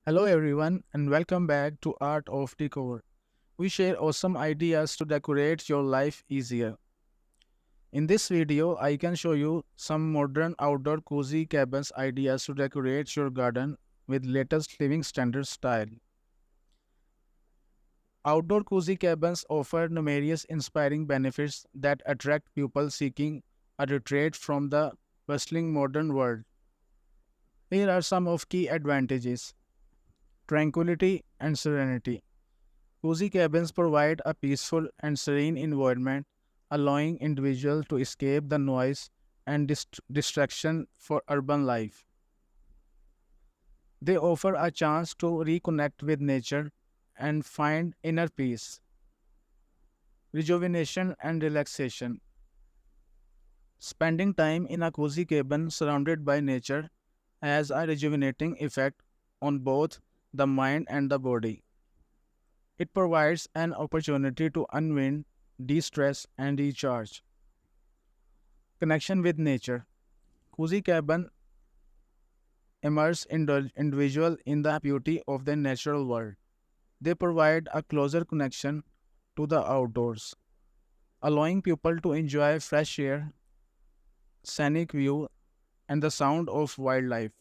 Hello everyone and welcome back to Art of Decor. We share awesome ideas to decorate your life easier. In this video, I can show you some modern outdoor cozy cabins ideas to decorate your garden with latest living standard style. Outdoor cozy cabins offer numerous inspiring benefits that attract people seeking a retreat from the bustling modern world. Here are some of key advantages: tranquility and serenity. Cozy cabins provide a peaceful and serene environment, allowing individuals to escape the noise and distraction for urban life. They offer a chance to reconnect with nature and find inner peace, rejuvenation, and relaxation. Spending time in a cozy cabin surrounded by nature has a rejuvenating effect on both the mind and the body. It provides an opportunity to unwind, de stress, and recharge. Connection with nature. Cozy cabin immerse individual in the beauty of the natural world. They provide a closer connection to the outdoors, allowing people to enjoy fresh air, scenic view, and the sound of wildlife.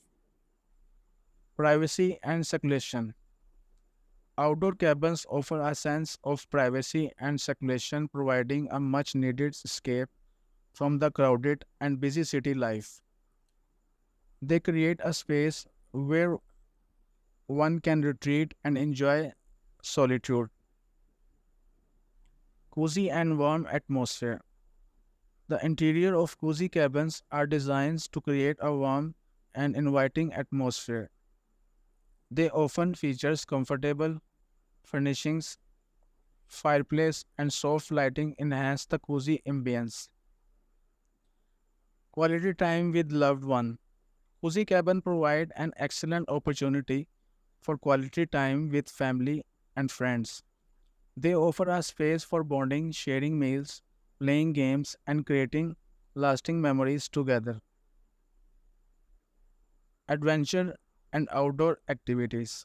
Privacy and seclusion. Outdoor cabins offer a sense of privacy and seclusion, providing a much needed escape from the crowded and busy city life. They create a space where one can retreat and enjoy solitude. Cozy and warm atmosphere. The interior of cozy cabins are designed to create a warm and inviting atmosphere. They often features comfortable furnishings, fireplace, and soft lighting enhance the cozy ambience. Quality time with loved one. Cozy cabin provide an excellent opportunity for quality time with family and friends. They offer a space for bonding, sharing meals, playing games, and creating lasting memories together. Adventure and outdoor activities.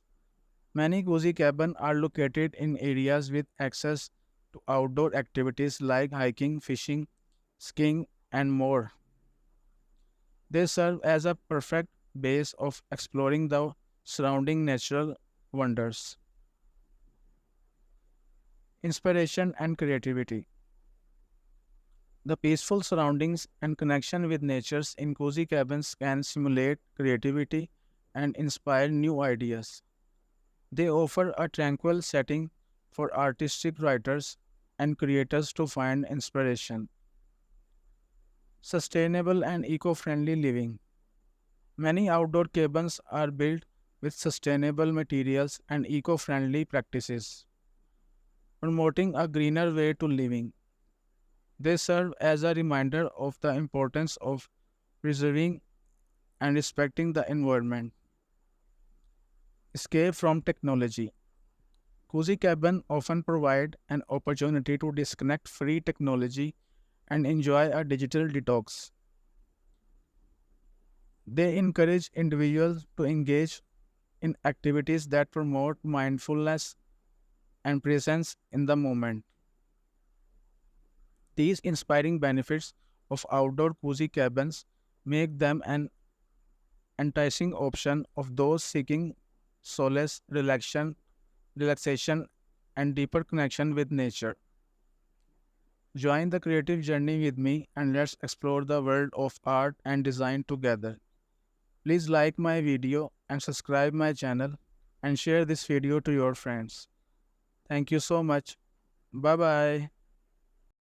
Many cozy cabins are located in areas with access to outdoor activities like hiking, fishing, skiing, and more. They serve as a perfect base of exploring the surrounding natural wonders. Inspiration and creativity. The peaceful surroundings and connection with nature in cozy cabins can stimulate creativity and inspire new ideas. They offer a tranquil setting for artistic writers and creators to find inspiration. Sustainable and eco friendly living. Many outdoor cabins are built with sustainable materials and eco friendly practices, promoting a greener way to living. They serve as a reminder of the importance of preserving and respecting the environment. Escape from technology. Cozy cabin often provide an opportunity to disconnect free technology and enjoy a digital detox. They encourage individuals to engage in activities that promote mindfulness and presence in the moment. These inspiring benefits of outdoor cozy cabins make them an enticing option of those seeking solace, relaxation, and deeper connection with nature. Join the creative journey with me and let's explore the world of art and design together. Please like my video and subscribe my channel and share this video to your friends. Thank you so much. Bye bye.